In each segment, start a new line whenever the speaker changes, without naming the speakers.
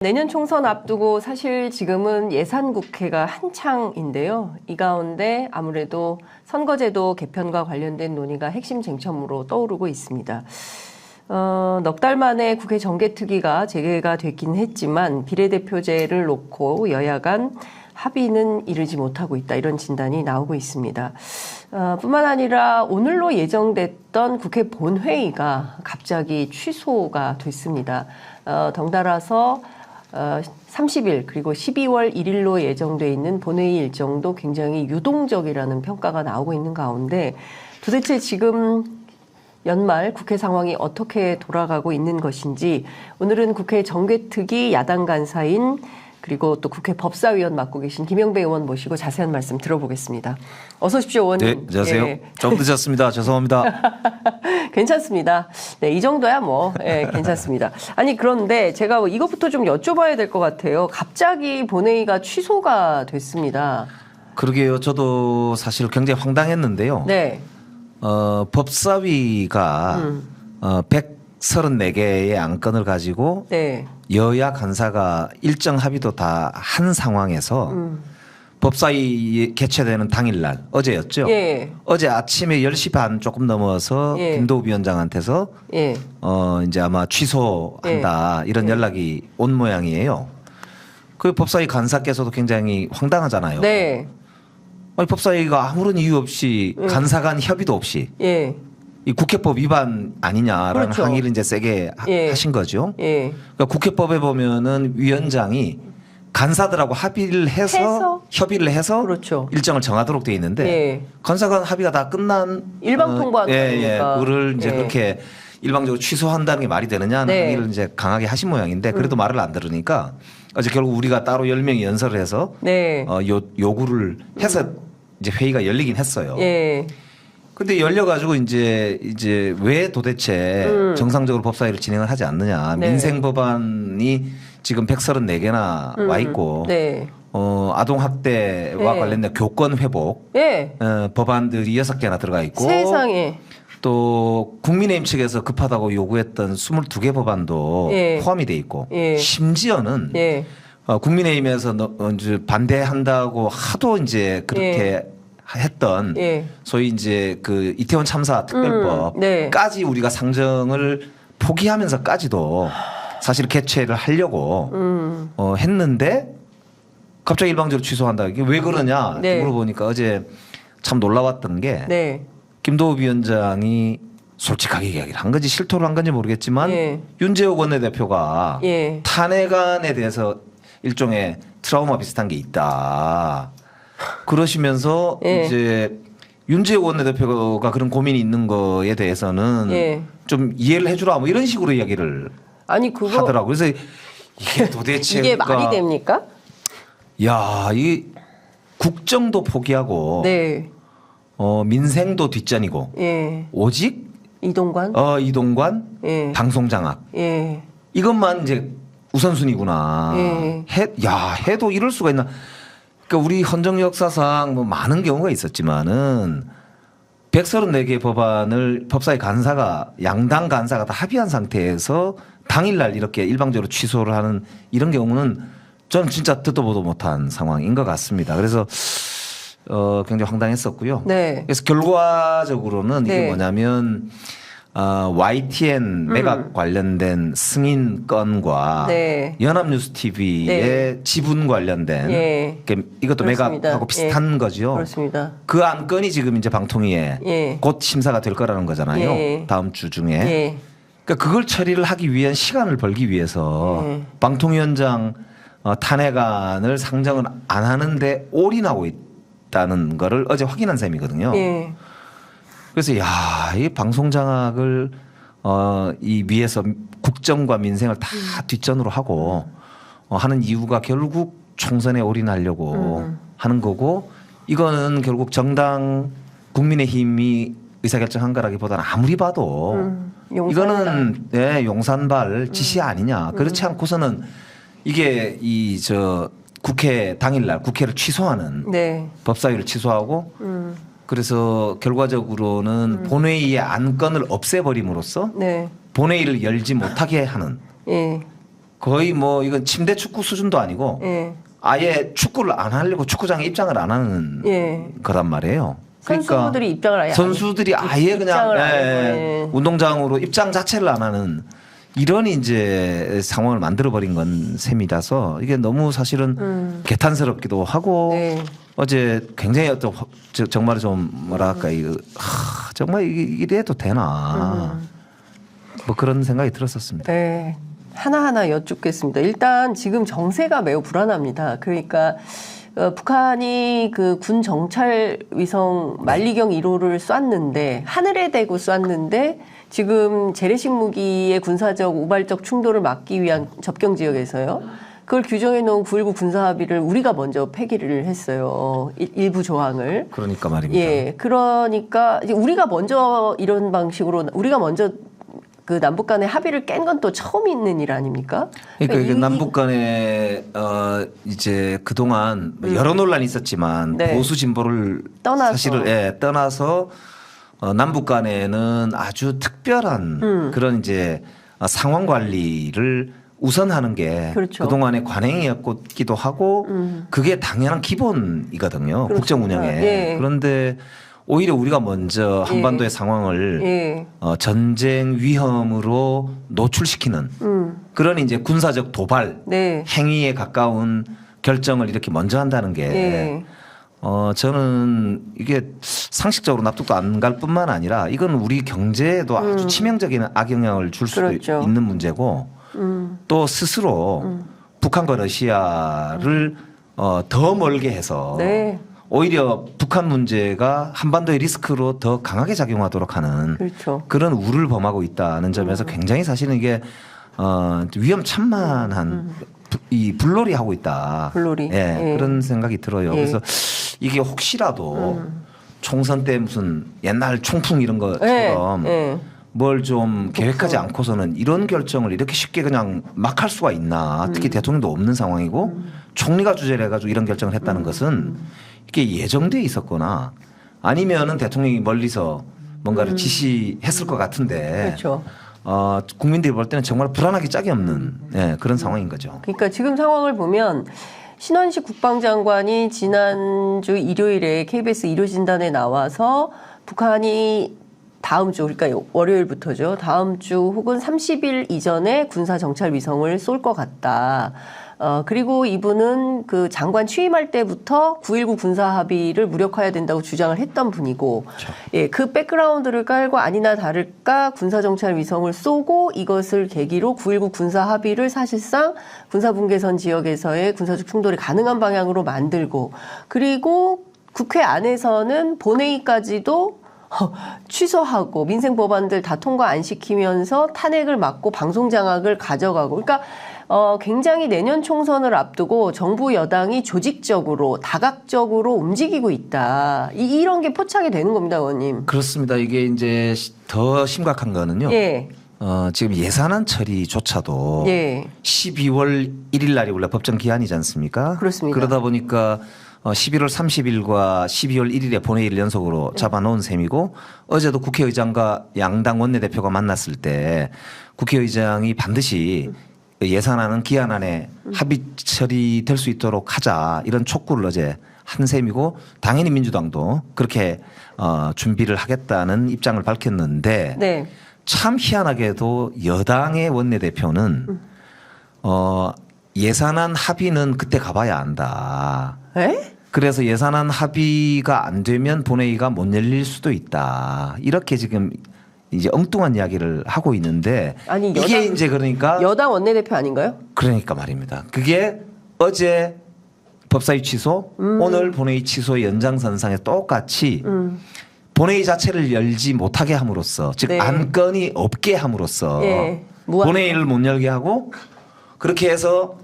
내년 총선 앞두고 사실 지금은 예산국회가 한창인데요. 이 가운데 아무래도 선거제도 개편과 관련된 논의가 핵심 쟁점으로 떠오르고 있습니다. 넉 달 만에 국회 정개특위가 재개가 됐긴 했지만 비례대표제를 놓고 여야 간 합의는 이르지 못하고 있다. 이런 진단이 나오고 있습니다. 뿐만 아니라 오늘로 예정됐던 국회 본회의가 갑자기 취소가 됐습니다. 덩달아서 30일 그리고 12월 1일로 예정돼 있는 본회의 일정도 굉장히 유동적이라는 평가가 나오고 있는 가운데 도대체 지금 연말 국회 상황이 어떻게 돌아가고 있는 것인지 오늘은 국회 정개특위 야당 간사인 그리고 또 국회 법사위원 맡고 계신 김영배 의원 모시고 자세한 말씀 들어보겠습니다. 어서 오십시오, 의원님.
네, 안녕하세요.
예.
좀 늦었습니다. 죄송합니다.
괜찮습니다. 네, 이 정도야 뭐 괜찮습니다. 아니 그런데 제가 이것부터 좀 여쭤봐야 될 것 같아요. 갑자기 본회의가 취소가 됐습니다.
그러게요. 저도 사실 굉장히 황당했는데요.
네.
법사위가 134개의 안건을 가지고
네.
여야 간사가 일정 합의도 다 한 상황에서 법사위 개최되는 당일날 어제였죠.
예.
어제 아침에 10시 반 조금 넘어서
예.
김도우 위원장한테서
예.
이제 아마 취소한다 이런 연락이 온 모양이에요. 그 법사위 간사께서도 굉장히 황당하잖아요.
네.
아니, 법사위가 아무런 이유 없이 간사 간 협의도 없이
예.
이 국회법 위반 아니냐라는
그렇죠.
항의를 이제 세게 하신 거죠.
예.
그러니까 국회법에 보면은 위원장이 간사들하고 합의를 해서 협의를 해서
그렇죠.
일정을 정하도록 돼 있는데
예.
간사 간 합의가 다 끝난
일방 통보하는 거니까.
그거를 이제
예.
그렇게 일방적으로 취소한다는 게 말이 되느냐 하는
네.
항의를 이제 강하게 하신 모양인데 그래도 말을 안 들으니까 어제 결국 우리가 따로 10명이 연설을 해서
네.
요구를 해서 이제 회의가 열리긴 했어요.
예.
근데 열려가지고 이제 왜 도대체 정상적으로 법사위를 진행을 하지 않느냐.
네.
민생 법안이 지금 134개나 와 있고
네.
아동학대와
네.
관련된 교권 회복
예.
법안들이 6개나 들어가 있고
세상에.
또 국민의힘 측에서 급하다고 요구했던 22개 법안도
예.
포함이 돼 있고
예.
심지어는
예.
국민의힘에서 이제 반대한다고 하도 이제 그렇게 했던
예.
소위 이제 그 이태원 참사 특별법까지
네.
우리가 상정을 포기하면서까지도 사실 개최를 하려고 했는데 갑자기 일방적으로 취소한다. 이게 왜 그러냐
네.
물어보니까 어제 참 놀라웠던 게
네.
김도우 위원장이 솔직하게 이야기를 한 건지 실토를 한 건지 모르겠지만
예.
윤재욱 원내대표가
예.
탄핵안에 대해서 일종의 트라우마 비슷한 게 있다. 그러시면서
예.
이제 윤재욱 원내대표가 그런 고민이 있는 거에 대해서는
예.
좀 이해를 해주라 뭐 이런 식으로 이야기를
아니 그거
하더라고. 그래서 이게 도대체
이게 말이 됩니까?
야, 이 국정도 포기하고
네.
민생도 뒷전이고
예.
오직
이동관?
이동관
예.
방송 장악
예.
이것만 이제 우선순위구나.
예.
해도 이럴 수가 있나. 그러니까 우리 헌정 역사상 뭐 많은 경우가 있었지만은 134개 법안을 법사위 간사가 양당 간사가 다 합의한 상태에서 당일날 이렇게 일방적으로 취소를 하는 이런 경우는 저는 진짜 듣도 보도 못한 상황인 것 같습니다. 그래서 굉장히 황당했었고요.
네.
그래서 결과적으로는 이게
네.
뭐냐면 YTN 매각 관련된 승인 건과
네.
연합뉴스 TV의
네.
지분 관련된
예.
이것도
그렇습니다.
매각하고 비슷한
예.
거죠.
그렇습니다.
그 안건이 지금 이제 방통위에
예.
곧 심사가 될 거라는 거잖아요.
예.
다음 주 중에.
예.
그러니까 그걸 처리를 하기 위한 시간을 벌기 위해서
예.
방통위원장 탄핵안을 상정을 안 하는데 올인하고 있다는 거를 어제 확인한 셈이거든요.
예.
그래서 이 방송 장악을 이 위에서 국정과 민생을 다 뒷전으로 하고 하는 이유가 결국 총선에 올인하려고 하는 거고 이거는 결국 정당 국민의힘이 의사결정한 거라기보다는 아무리 봐도 이거는 용산발 지시 아니냐. 그렇지 않고서는 이게 국회 당일날 국회를 취소하는
네.
법사위를 취소하고 그래서 결과적으로는 본회의의 안건을 없애버림으로써
네.
본회의를 열지 못하게 하는
예.
거의 뭐 이건 침대 축구 수준도 아니고
예.
아예 축구를 안 하려고 축구장에 입장을 안 하는
예.
거란 말이에요.
선수들이 입장을 아예
선수들이 아예 그냥
입장을 안
예,
하고, 예.
운동장으로 입장 자체를 안 하는 이런 이제 상황을 만들어 버린 건 셈이라서 이게 너무 사실은 개탄스럽기도 하고
네.
어제 굉장히 또 정말 좀 뭐랄까 이거 정말 이래도 되나 뭐 그런 생각이 들었었습니다.
네. 하나하나 여쭙겠습니다. 일단 지금 정세가 매우 불안합니다. 그러니까 북한이 그 군 정찰 위성 만리경 1호를 쐈는데 하늘에 대고 쐈는데 지금 재래식 무기의 군사적 우발적 충돌을 막기 위한 접경 지역에서요. 그걸 규정해 놓은 9.19 군사 합의를 우리가 먼저 폐기를 했어요. 일부 조항을.
그러니까 말입니다.
예. 그러니까 이제 우리가 먼저 이런 방식으로 우리가 먼저 그 남북 간의 합의를 깬 건 또 처음 있는 일 아닙니까?
그러니까 이게 남북 간에 이제 그동안 여러 논란이 있었지만
네.
보수 진보를
떠나서.
사실을 떠나서 남북 간에는 아주 특별한 그런 이제 상황 관리를 우선하는 게
그렇죠.
그동안의 관행이었기도 하고 그게 당연한 기본이거든요.
그렇습니다.
국정 운영에.
예.
그런데 오히려 우리가 먼저 한반도의
예.
상황을
예.
전쟁 위험으로 노출시키는 그런 이제 군사적 도발
네.
행위에 가까운 결정을 이렇게 먼저 한다는 게
예.
저는 이게 상식적으로 납득도 안 갈 뿐만 아니라 이건 우리 경제에도 아주 치명적인 악영향을 줄 수도
그렇죠.
있는 문제고 또 스스로 북한과 러시아를 더 멀게 해서
네.
오히려 북한 문제가 한반도의 리스크로 더 강하게 작용하도록 하는
그렇죠.
그런 우를 범하고 있다는 점에서 굉장히 사실은 이게 위험천만한 이 불놀이 하고 있다.
불놀이.
예,
예.
그런 생각이 들어요.
예.
그래서 이게 혹시라도 총선 때 무슨 옛날 총풍 이런 것처럼
예.
뭘 좀 계획하지 않고서는 이런 결정을 이렇게 쉽게 그냥 막 할 수가 있나. 특히 대통령도 없는 상황이고 총리가 주재를 해가지고 이런 결정을 했다는 것은 이게 예정돼 있었거나 아니면은 대통령이 멀리서 뭔가를 지시했을 것 같은데
그렇죠.
국민들이 볼 때는 정말 불안하기 짝이 없는 그런 상황인 거죠.
그러니까 지금 상황을 보면 신원식 국방장관이 지난주 일요일에 KBS 일요진단에 나와서 북한이 다음 주 그러니까 월요일부터죠. 다음 주 혹은 30일 이전에 군사 정찰 위성을 쏠 것 같다. 그리고 이분은 그 장관 취임할 때부터 9.19 군사 합의를 무력화해야 된다고 주장을 했던 분이고,
그렇죠.
예, 그 백그라운드를 깔고 아니나 다를까 군사 정찰 위성을 쏘고 이것을 계기로 9.19 군사 합의를 사실상 군사 분계선 지역에서의 군사적 충돌이 가능한 방향으로 만들고, 그리고 국회 안에서는 본회의까지도 취소하고 민생 법안들 다 통과 안 시키면서 탄핵을 막고 방송 장악을 가져가고, 그러니까 굉장히 내년 총선을 앞두고 정부 여당이 조직적으로 다각적으로 움직이고 있다. 이런 게 포착이 되는 겁니다, 의원님.
그렇습니다. 이게 이제 더 심각한 거는요.
예.
지금 예산안 처리조차도
예.
12월 1일 날이 원래 법정 기한이지 않습니까?
그렇습니다.
그러다 보니까 11월 30일과 12월 1일에 본회의를 연속으로 잡아놓은 셈이고 어제도 국회의장과 양당 원내대표가 만났을 때 국회의장이 반드시 예산안은 기한 안에 합의 처리될 수 있도록 하자 이런 촉구를 어제 한 셈이고 당연히 민주당도 그렇게 준비를 하겠다는 입장을 밝혔는데
네.
참 희한하게도 여당의 원내대표는 예산안 합의는 그때 가봐야 한다.
에?
그래서 예산안 합의가 안 되면 본회의가 못 열릴 수도 있다. 이렇게 지금 이제 엉뚱한 이야기를 하고 있는데
아니,
이게 이제 그러니까
여당 원내대표 아닌가요?
그러니까 말입니다. 그게 어제 법사위 취소, 오늘 본회의 취소의 연장선상에 똑같이 본회의 자체를 열지 못하게 함으로써 즉
네.
안건이 없게 함으로써
예.
본회의를 못 열게 하고 그렇게 해서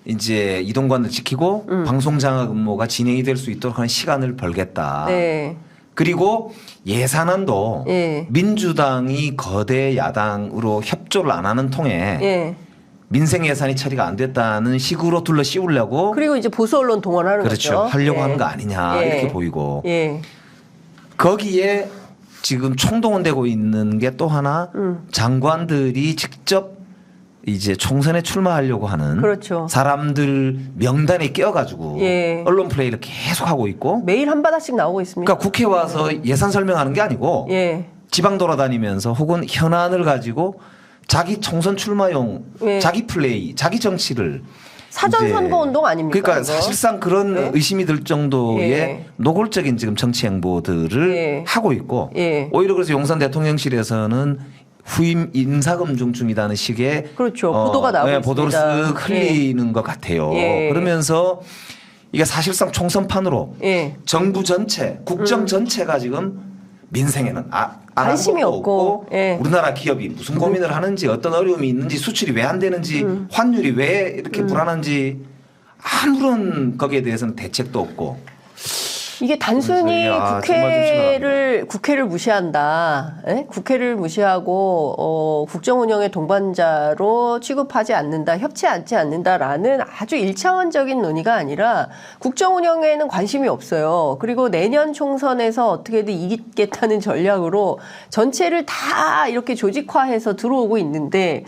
이제 이동관을 지키고 방송장악 음모가 진행이 될 수 있도록 하는 시간을 벌겠다.
네.
그리고 예산안도
예.
민주당이 거대 야당으로 협조를 안 하는 통에
예.
민생 예산이 처리가 안 됐다는 식으로 둘러 씌우려고
그리고 이제 보수 언론 동원하는
그렇죠.
거죠.
하려고
예.
하는 거 아니냐
예.
이렇게 보이고
예.
거기에 지금 총동원되고 있는 게 또 하나 장관들이 직접 이제 총선에 출마하려고 하는
그렇죠.
사람들 명단에 끼어가지고
예.
언론 플레이를 계속 하고 있고.
매일 한 바닥씩 나오고 있습니다.
그러니까 국회 와서 예산 설명하는 게 아니고
예.
지방 돌아다니면서 혹은 현안을 가지고 자기 총선 출마용
예.
자기 플레이, 자기 정치를
사전
이제
선거 운동 아닙니까?
그러니까
이거?
사실상 그런
네.
의심이 들 정도의
예.
노골적인 지금 정치 행보들을
예.
하고 있고
예.
오히려 그래서 용산 대통령실에서는 후임 인사검증 중이라는 식의
그렇죠. 보도가 나오고 있습니다.
보도를 쓱 흘리는 것 같아요.
예.
그러면서 이게 사실상 총선판으로
예.
정부 전체, 국정 전체가 지금 민생에는
관심이 없고, 예.
우리나라 기업이 무슨 고민을 하는지 어떤 어려움이 있는지 수출이 왜 안 되는지 환율이 왜 이렇게 불안한지 아무런 거기에 대해서는 대책도 없고
이게 단순히
그래서 정말 좀
국회를 무시한다. 예? 국회를 무시하고 국정 운영의 동반자로 취급하지 않는다, 협치하지 않는다라는 아주 일차원적인 논의가 아니라 국정 운영에는 관심이 없어요. 그리고 내년 총선에서 어떻게든 이기겠다는 전략으로 전체를 다 이렇게 조직화해서 들어오고 있는데.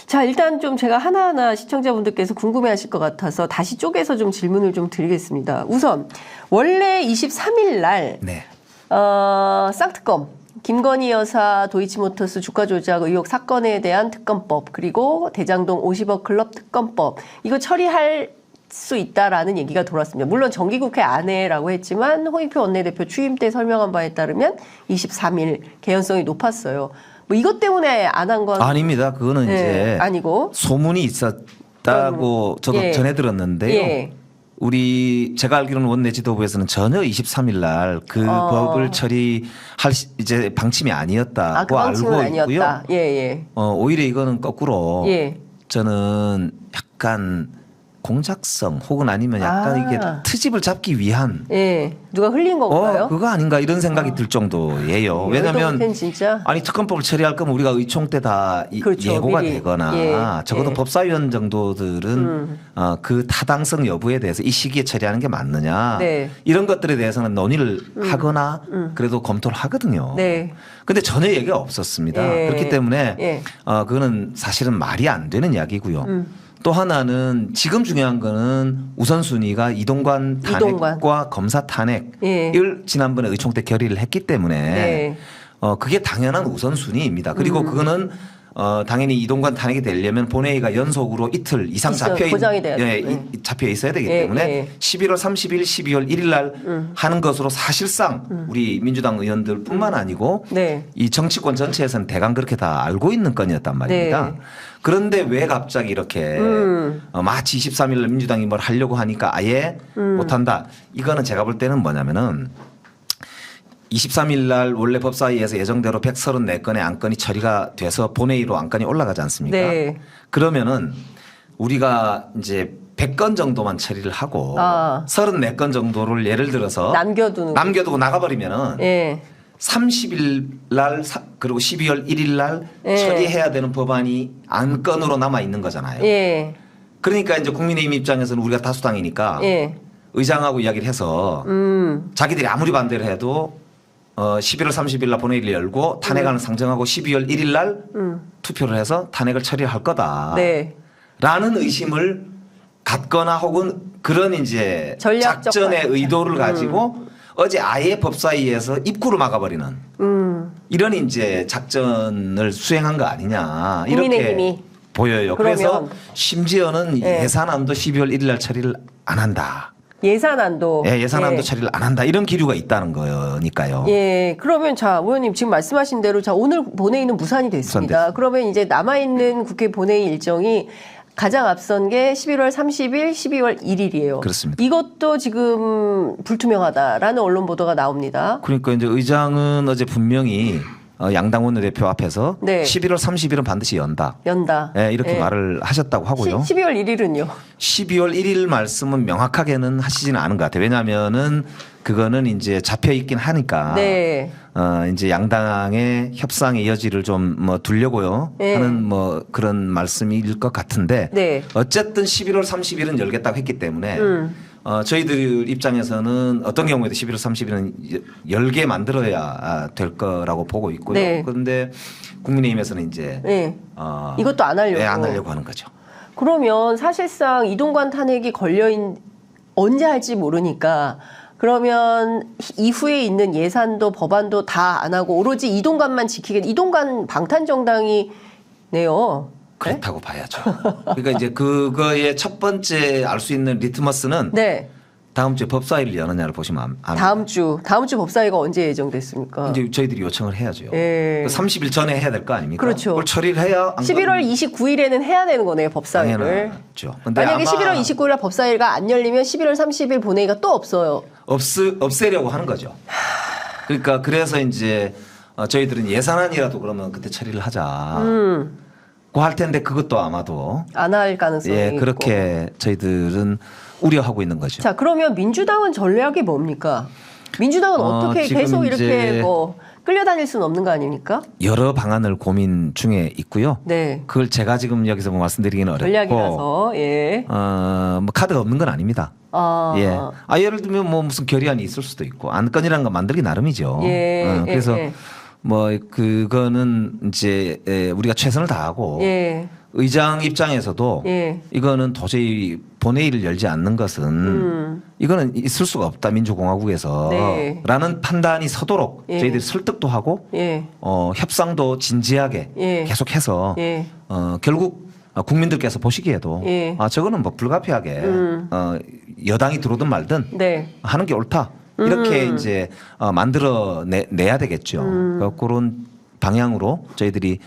자, 일단 좀 제가 하나하나 시청자분들께서 궁금해하실 것 같아서 다시 쪼개서 좀 질문을 좀 드리겠습니다. 우선 원래 23일 날
네.
쌍특검 김건희 여사 도이치모터스 주가 조작 의혹 사건에 대한 특검법 그리고 대장동 50억 클럽 특검법 이거 처리할 수 있다라는 얘기가 돌았습니다. 물론 정기국회 안에라고 했지만 홍익표 원내대표 취임 때 설명한 바에 따르면 23일 개연성이 높았어요. 뭐 이것 때문에 안 한 건
아닙니다. 그거는 이제
아니고
소문이 있었다고 저도
예.
전해 들었는데요.
예.
제가 알기로는 원내 지도부에서는 전혀 23일 날 그 법을 처리할 이제 방침이 아니었다고
그 방침은
알고
아니었다.
있고요.
예, 예.
오히려 이거는 거꾸로
예.
저는 약간 공작성 혹은 아니면 약간 이게 트집을 잡기 위한
예. 누가 흘린 건가요?
그거 아닌가 이런 생각이 들 정도예요. 왜냐하면
진짜
아니 특검법을 처리할 거면 우리가 의총 때 다
그렇죠,
예고가
미리.
되거나
예,
적어도
예.
법사위원 정도들은 그 타당성 여부에 대해서 이 시기에 처리하는 게 맞느냐
네.
이런 것들에 대해서는 논의를 하거나 그래도 검토를 하거든요.
네.
근데 전혀 얘기가 없었습니다.
예.
그렇기 때문에
예.
그거는 사실은 말이 안 되는 이야기고요. 또 하나는 지금 중요한 거는 우선순위가 이동관 탄핵과 검사 탄핵을
예.
지난번에 의총 때 결의를 했기 때문에
네.
그게 당연한 우선순위입니다. 그리고 그거는 당연히 이동관 탄핵이 되려면 본회의가 연속으로 이틀 이상
고정이 돼야
잡혀 있어야 되기
예,
때문에
예.
11월 30일, 12월 1일 날 하는 것으로 사실상 우리 민주당 의원들뿐만 아니고
네.
이 정치권 전체에서는 대강 그렇게 다 알고 있는 건이었단 말입니다.
네.
그런데 왜 갑자기 이렇게 마치 23일 날 민주당이 뭘 하려고 하니까 아예 못한다. 이거는 제가 볼 때는 뭐냐면은 23일 날 원래 법사위에서 예정대로 134건의 안건이 처리가 돼서 본회의로 안건이 올라가지 않습니까?
네.
그러면은 우리가 이제 100건 정도만 처리를 하고 34건 정도를 예를 들어서 남겨두고 나가버리면은
예.
30일 날 그리고 12월 1일 날 처리해야 되는 법안이 안건으로 남아 있는 거잖아요.
예.
그러니까 이제 국민의힘 입장에서는 우리가 다수당이니까
예.
의장하고 이야기를 해서 자기들이 아무리 반대를 해도 11월 30일 날 본회의를 열고 탄핵안을 상정하고 12월 1일 날 투표를 해서 탄핵을 처리할 거다.
네.
라는 의심을 갖거나 혹은 그런 이제
전략적
작전의 의도를 가지고 어제 아예 법사위에서 입구를 막아버리는 이런 이제 작전을 수행한 거 아니냐 이렇게
국민의힘이.
보여요.
그러면
그래서 심지어는
예.
예산안도 12월 1일 날 처리를 안 한다.
예산안도.
예산안도
예.
처리를 안 한다. 이런 기류가 있다는 거니까요.
예, 그러면 자, 의원님 지금 말씀하신 대로 자, 오늘 본회의는 무산이 됐습니다. 그러면 이제 남아있는 국회 본회의 일정이 가장 앞선 게 11월 30일, 12월 1일이에요.
그렇습니다.
이것도 지금 불투명하다라는 언론 보도가 나옵니다.
그러니까 이제 의장은 어제 분명히 양당 원내대표 앞에서
네.
11월 30일은 반드시 연다. 예, 이렇게
예.
말을 하셨다고 하고요.
12월 1일은요?
12월 1일 말씀은 명확하게는 하시지는 않은 것 같아요. 왜냐하면은 그거는 이제 잡혀 있긴 하니까.
네.
이제 양당의 협상의 여지를 좀 뭐 두려고요.
네.
하는 뭐 그런 말씀일 것 같은데.
네.
어쨌든 11월 30일은 열겠다고 했기 때문에 저희들 입장에서는 어떤 경우에도 11월 30일은 열게 만들어야 될 거라고 보고 있고요.
네.
그런데 국민의힘에서는 이제
네. 이것도 안 하려고.
네, 안 하려고 하는 거죠.
그러면 사실상 이동관 탄핵이 걸려인 언제 할지 모르니까 그러면 이후에 있는 예산도 법안도 다 안 하고 오로지 이동관만 지키게 이동관 방탄정당이네요.
그렇다고 봐야죠. 그러니까 이제 그거의 첫 번째 알 수 있는 리트머스는
네.
다음 주에 법사위를 여느냐를 보시면 압니다.
다음 주 법사위가 언제 예정됐습니까?
이제 저희들이 요청을 해야죠.
예.
30일 전에 해야 될 거 아닙니까?
그렇죠.
그걸 처리를 해야
11월 29일에는 해야 되는 거네요, 법사위를.
당연하죠. 근데
만약에
아마
11월 29일 법사위가 안 열리면 11월 30일 본회의가 또 없어요.
없애려고 하는 거죠. 그러니까 그래서 이제 저희들은 예산안이라도 그러면 그때 처리를 하자. 고 할 텐데 그것도 아마도
안 할 가능성이
예,
있고.
그렇게 저희들은 우려하고 있는 거죠.
자, 그러면 민주당은 전략이 뭡니까? 민주당은 어떻게
지금
계속 이렇게
이제
뭐 끌려다닐 수는 없는 거 아닙니까?
여러 방안을 고민 중에 있고요.
네.
그걸 제가 지금 여기서 뭐 말씀드리기는 어렵고
전략이라서 예.
뭐 카드가 없는 건 아닙니다. 예. 예를 들면 뭐 무슨 결의안이 있을 수도 있고 안건이라는 거 만들기 나름이죠.
예.
그래서
예.
뭐 그거는 이제 우리가 최선을 다하고
예.
의장 입장에서도
예.
이거는 도저히 본회의를 열지 않는 것은 이거는 있을 수가 없다 민주공화국에서
네.
라는 판단이 서도록
예.
저희들이 설득도 하고
예.
협상도 진지하게
예.
계속해서
예.
결국 국민들께서 보시기에도
예.
저거는 뭐 불가피하게 여당이 들어오든 말든
네.
하는 게 옳다 이렇게 이제 만들어 내야 되겠죠. 그러니까 그런 방향으로 저희들이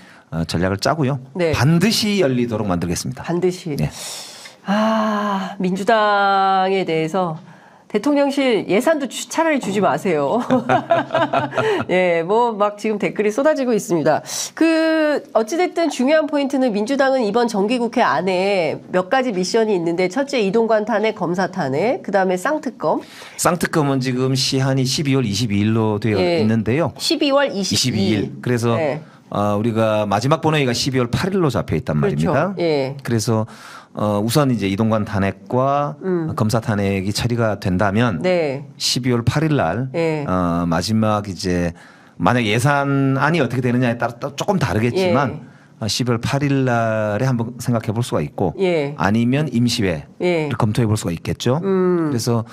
전략을 짜고요.
네.
반드시 열리도록 만들겠습니다.
반드시.
네.
민주당에 대해서 대통령실 예산도 차라리 주지 마세요. 예, 뭐 막 지금 댓글이 쏟아지고 있습니다. 어찌됐든 중요한 포인트는 민주당은 이번 정기국회 안에 몇 가지 미션이 있는데 첫째 이동관 탄핵, 검사 탄핵, 그 다음에 쌍특검.
쌍특검은 지금 시한이 12월 22일로 되어
예.
있는데요.
12월 22일.
그래서
네.
우리가 마지막 본회의가 12월 8일로 잡혀 있단 말입니다.
그렇죠. 예.
그래서 우선 이제 이동관 탄핵과 검사 탄핵이 처리가 된다면
네.
12월 8일 날
예.
마지막 이제 만약 예산안이 어떻게 되느냐에 따라 조금 다르겠지만
예.
12월 8일 날에 한번 생각해 볼 수가 있고
예.
아니면 임시회를
예.
검토해 볼 수가 있겠죠. 그래서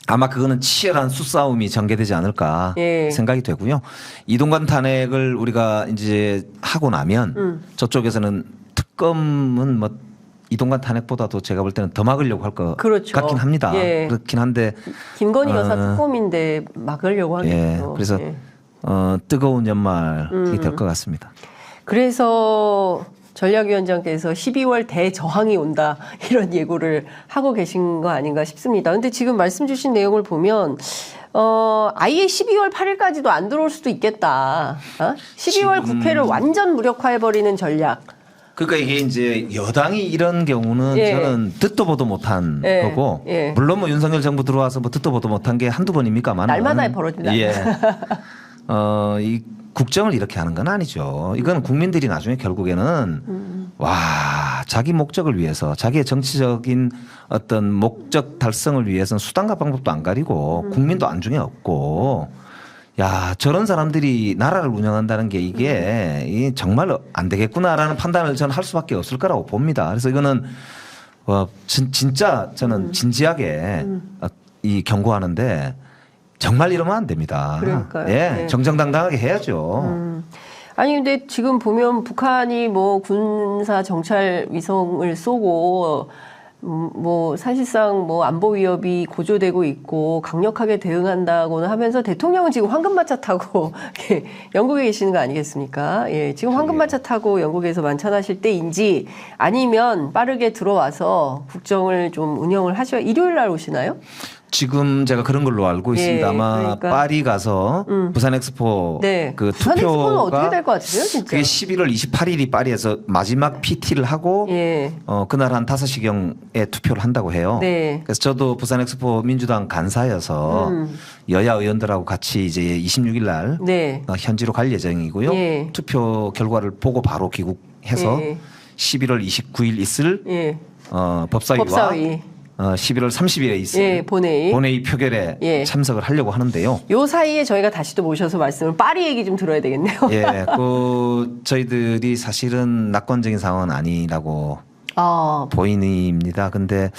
아마 그거는 치열한 수싸움이 전개되지 않을까
예.
생각이 되고요. 이동관 탄핵을 우리가 이제 하고 나면 저쪽에서는 특검은 뭐 이동관 탄핵보다도 제가 볼 때는 더 막으려고 할 것
그렇죠.
같긴 합니다.
예.
그렇긴 한데
김건희 여사 특검인데 막으려고 하겠죠.
예. 그래서
예.
뜨거운 연말이 될 것 같습니다.
그래서 전략위원장께서 12월 대저항이 온다 이런 예고를 하고 계신 거 아닌가 싶습니다. 근데 지금 말씀 주신 내용을 보면 아예 12월 8일까지도 안 들어올 수도 있겠다. 12월 국회를 완전 무력화해버리는 전략.
그러니까 이게 이제 여당이 이런 경우는
예.
저는 듣도 보도 못한
예.
거고
예.
물론 뭐 윤석열 정부 들어와서 뭐 듣도 보도 못한 게 한두 번입니까만
날마다 벌어진다.
예. 이 국정을 이렇게 하는 건 아니죠. 이건 국민들이 나중에 결국에는 와 자기 목적을 위해서 자기의 정치적인 어떤 목적 달성을 위해서는 수단과 방법도 안 가리고 국민도 안중에 없고 야 저런 사람들이 나라를 운영한다는 게 이게 정말 안 되겠구나라는 판단을 저는 할 수밖에 없을 거라고 봅니다. 그래서 이거는 진짜 저는 진지하게 이 경고하는데 정말 이러면 안 됩니다.
그러니까요.
예,
네.
정정당당하게 해야죠.
아니 근데 지금 보면 북한이 뭐 군사 정찰 위성을 쏘고 뭐 사실상 뭐 안보 위협이 고조되고 있고 강력하게 대응한다고는 하면서 대통령은 지금 황금마차 타고 영국에 계시는 거 아니겠습니까? 예, 지금 황금마차 타고 영국에서 만찬하실 때인지 아니면 빠르게 들어와서 국정을 좀 운영을 하셔야 일요일 날 오시나요?
지금 제가 그런 걸로 알고 있습니다. 아마
그러니까.
파리 가서 부산 엑스포
네.
그
부산 엑스포는 어떻게
투표가
될 것 같으세요, 진짜?
그게 11월 28일이 파리에서 마지막 PT를 하고
예.
그날 한 5시경에 투표를 한다고 해요.
네.
그래서 저도 부산 엑스포 민주당 간사여서 여야 의원들하고 같이 이제 26일 날
네.
현지로 갈 예정이고요.
예.
투표 결과를 보고 바로 귀국해서
예.
11월 29일 있을
예.
법사위와
법사위.
11월 30일에 있을
예, 본회의.
표결에
예.
참석을 하려고 하는데요.
요 사이에 저희가 다시 또 모셔서 말씀을 파리 얘기 좀 들어야 되겠네요.
예, 저희들이 사실은 낙관적인 상황은 아니라고
아,
보입니다. 근데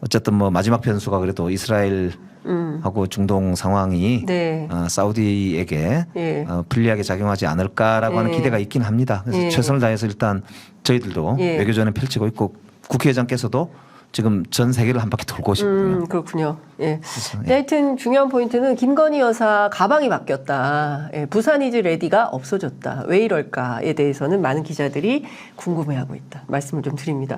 어쨌든 뭐 마지막 변수가 그래도 이스라엘하고 중동 상황이
네.
사우디에게
예.
불리하게 작용하지 않을까라고 하는
예.
기대가 있긴 합니다. 그래서
예.
최선을 다해서 일단 저희들도
예.
외교전을 펼치고 있고 국회의장께서도 지금 전 세계를 한 바퀴 돌고 오시거든요.
그렇군요. 예.
그래서,
근데 하여튼 중요한 포인트는 김건희 여사 가방이 바뀌었다. 예, 부산 이즈 레디가 없어졌다. 왜 이럴까에 대해서는 많은 기자들이 궁금해하고 있다. 말씀을 좀 드립니다.